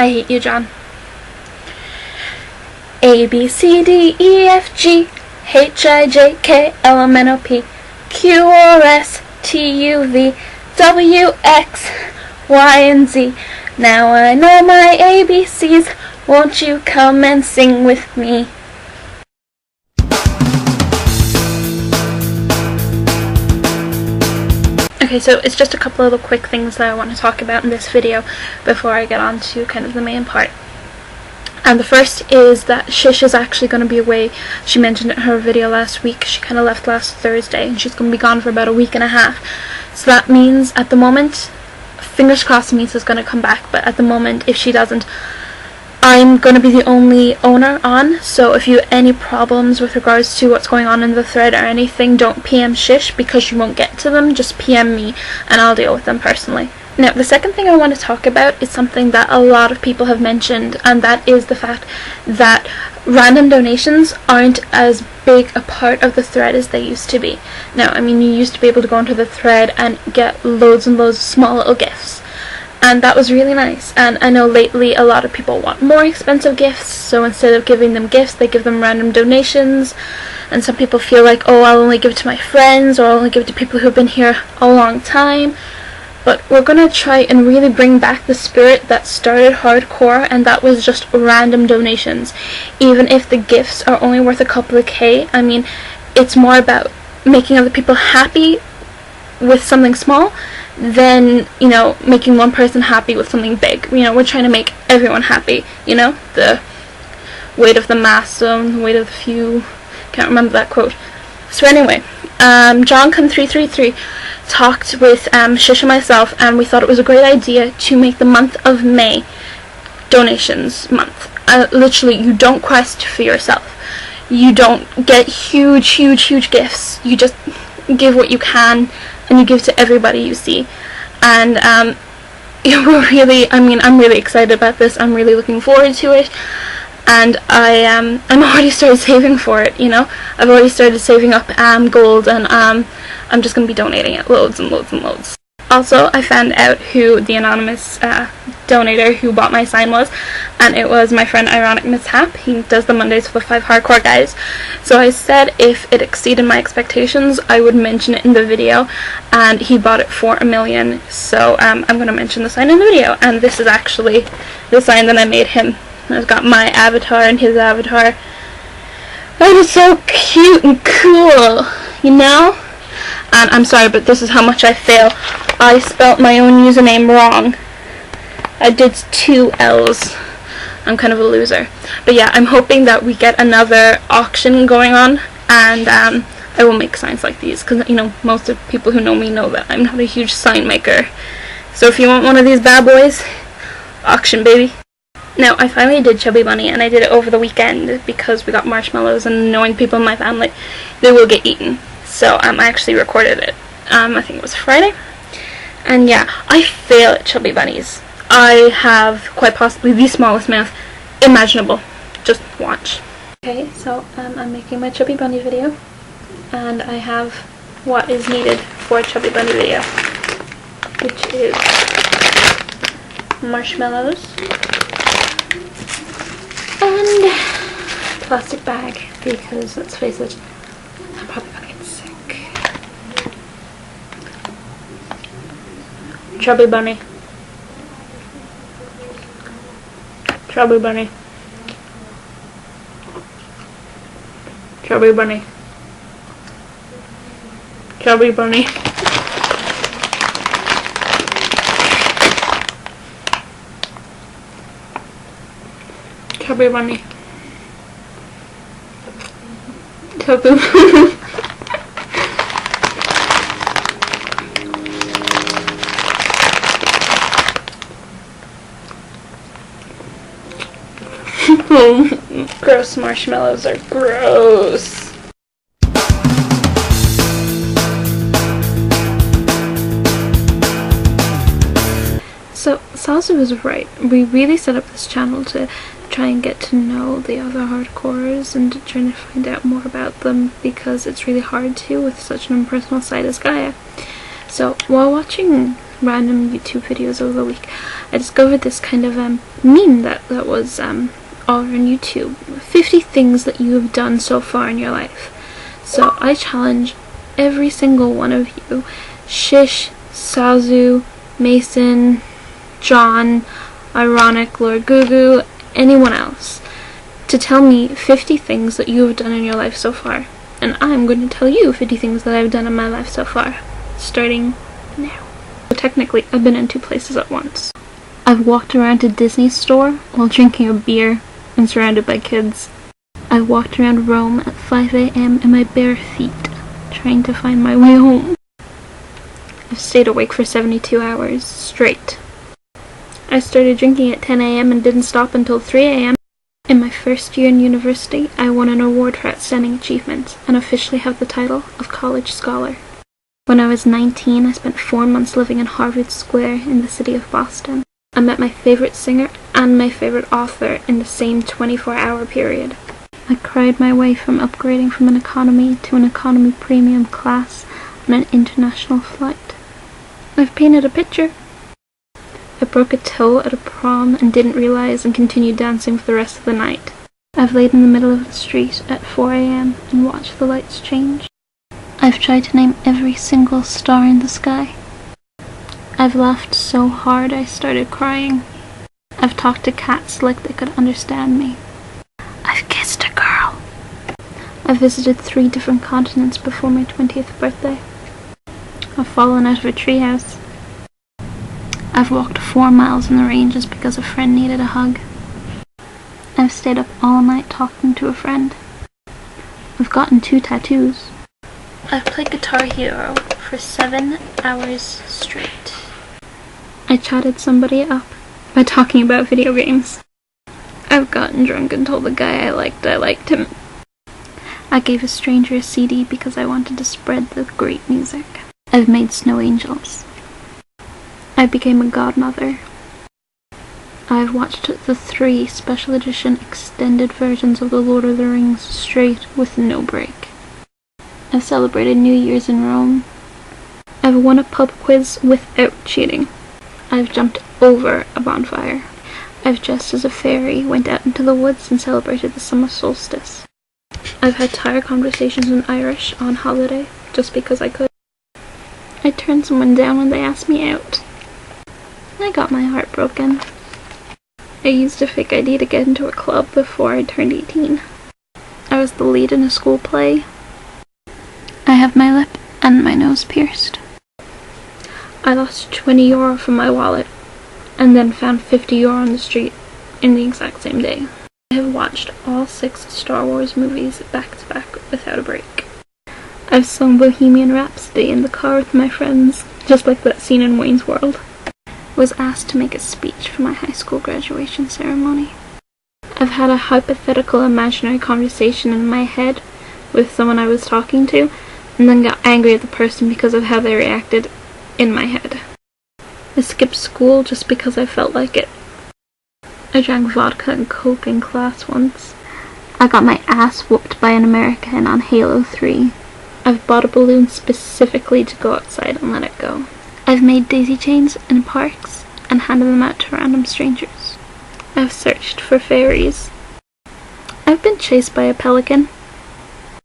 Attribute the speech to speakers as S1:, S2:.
S1: I hate you, John. A, B, C, D, E, F, G, H, I, J, K, L, M, N, O, P, Q, R, S, T, U, V, W, X, Y, and Z. Now I know my ABCs, won't you come and sing with me? Okay, so it's just a couple of little quick things that I want to talk about in this video before I get on to kind of the main part. And the first is that Shish is actually going to be away. She mentioned it in her video last week. She kind of left last Thursday and she's going to be gone for about a week and a half. So that means at the moment, fingers crossed Misa's going to come back, but at the moment if she doesn't, I'm going to be the only owner on. So if you have any problems with regards to what's going on in the thread or anything, don't PM Shish because you won't get to them. Just PM me and I'll deal with them personally. Now, the second thing I want to talk about is something that a lot of people have mentioned, and that is the fact that random donations aren't as big a part of the thread as they used to be. Now, I mean, you used to be able to go into the thread and get loads and loads of small little gifts, and that was really nice. And I know lately a lot of people want more expensive gifts, so instead of giving them gifts, they give them random donations. And some people feel like, oh, I'll only give it to my friends, or I'll only give it to people who've been here a long time. But we're going to try and really bring back the spirit that started hardcore, and that was just random donations. Even if the gifts are only worth a couple of K, I mean, it's more about making other people happy with something small than, you know, making one person happy with something big. You know, we're trying to make everyone happy, you know? The weight of the mass, the weight of the few. Can't remember that quote. So anyway, JohnCon333 talked with Shish and myself, and we thought it was a great idea to make the month of May donations month. Literally, you don't quest for yourself. You don't get huge gifts. You just give what you can, and you give to everybody you see. And I'm really excited about this. I'm really looking forward to it. And I'm already started saving for it, you know. I've already started saving up gold, and I'm just going to be donating it loads and loads and loads. Also, I found out who the anonymous donator who bought my sign was, and it was my friend Ironic Mishap. He does the Mondays for the 5 Hardcore Guys. So I said if it exceeded my expectations, I would mention it in the video, and he bought it for $1 million. So I'm going to mention the sign in the video, and this is actually the sign that I made him. I've got my avatar and his avatar. That is so cute and cool, you know? And I'm sorry, but this is how much I fail. I spelt my own username wrong. I did 2 L's. I'm kind of a loser. But yeah, I'm hoping that we get another auction going on, and I will make signs like these, because, you know, most of the people who know me know that I'm not a huge sign maker. So if you want one of these bad boys, auction, baby. Now, I finally did Chubby Bunny, and I did it over the weekend because we got marshmallows, and knowing people in my family, they will get eaten. So I actually recorded it. I think it was Friday. And yeah, I fail at Chubby Bunnies. I have quite possibly the smallest mouth imaginable. Just watch. Okay, so I'm making my Chubby Bunny video, and I have what is needed for a Chubby Bunny video, which is marshmallows and plastic bag, because let's face it, I'm probably gonna get sick. Chubby Bunny. Chubby Bunny. Chubby Bunny. Chubby Bunny. Chubby Bunny. Chubby Bunny. Gross marshmallows are gross. So Salsa was right. We really set up this channel to try and get to know the other hardcores and to try to find out more about them, because it's really hard to with such an impersonal site as Gaia. So while watching random YouTube videos over the week, I discovered this kind of meme that was all over YouTube. 50 things that you have done so far in your life. So I challenge every single one of you, Shish, Sazu, Mason, John, Ironic, Lord Gugu, anyone else, to tell me 50 things that you have done in your life so far. And I'm going to tell you 50 things that I've done in my life so far, starting now. So technically, I've been in 2 places at once. I've walked around a Disney store while drinking a beer and surrounded by kids. I've walked around Rome at 5 AM in my bare feet, trying to find my way home. I've stayed awake for 72 hours straight. I started drinking at 10 AM and didn't stop until 3 AM. In my first year in university, I won an award for outstanding achievement and officially have the title of college scholar. When I was 19, I spent 4 months living in Harvard Square in the city of Boston. I met my favorite singer and my favorite author in the same 24-hour period. I cried my way from upgrading from an economy to an economy premium class on an international flight. I've painted a picture. I broke a toe at a prom and didn't realize and continued dancing for the rest of the night. I've laid in the middle of the street at 4 AM and watched the lights change. I've tried to name every single star in the sky. I've laughed so hard I started crying. I've talked to cats like they could understand me. I've kissed a girl. I've visited 3 different continents before my 20th birthday. I've fallen out of a treehouse. I've walked 4 miles in the rain just because a friend needed a hug. I've stayed up all night talking to a friend. I've gotten 2 tattoos. I've played Guitar Hero for 7 hours straight. I chatted somebody up by talking about video games. I've gotten drunk and told the guy I liked him. I gave a stranger a CD because I wanted to spread the great music. I've made snow angels. I became a godmother. I've watched the 3 special edition extended versions of The Lord of the Rings straight with no break. I've celebrated New Year's in Rome. I've won a pub quiz without cheating. I've jumped over a bonfire. I've dressed as a fairy, went out into the woods and celebrated the summer solstice. I've had tired conversations in Irish on holiday, just because I could. I turned someone down when they asked me out. I got my heart broken. I used a fake ID to get into a club before I turned 18. I was the lead in a school play. I have my lip and my nose pierced. I lost 20 euro from my wallet, and then found 50 euro on the street in the exact same day. I have watched all 6 Star Wars movies back to back without a break. I've sung Bohemian Rhapsody in the car with my friends, just like that scene in Wayne's World. I was asked to make a speech for my high school graduation ceremony. I've had a hypothetical imaginary conversation in my head with someone I was talking to, and then got angry at the person because of how they reacted in my head. I skipped school just because I felt like it. I drank vodka and coke in class once. I got my ass whooped by an American on Halo 3. I've bought a balloon specifically to go outside and let it go. I've made daisy chains in parks and handed them out to random strangers. I've searched for fairies. I've been chased by a pelican.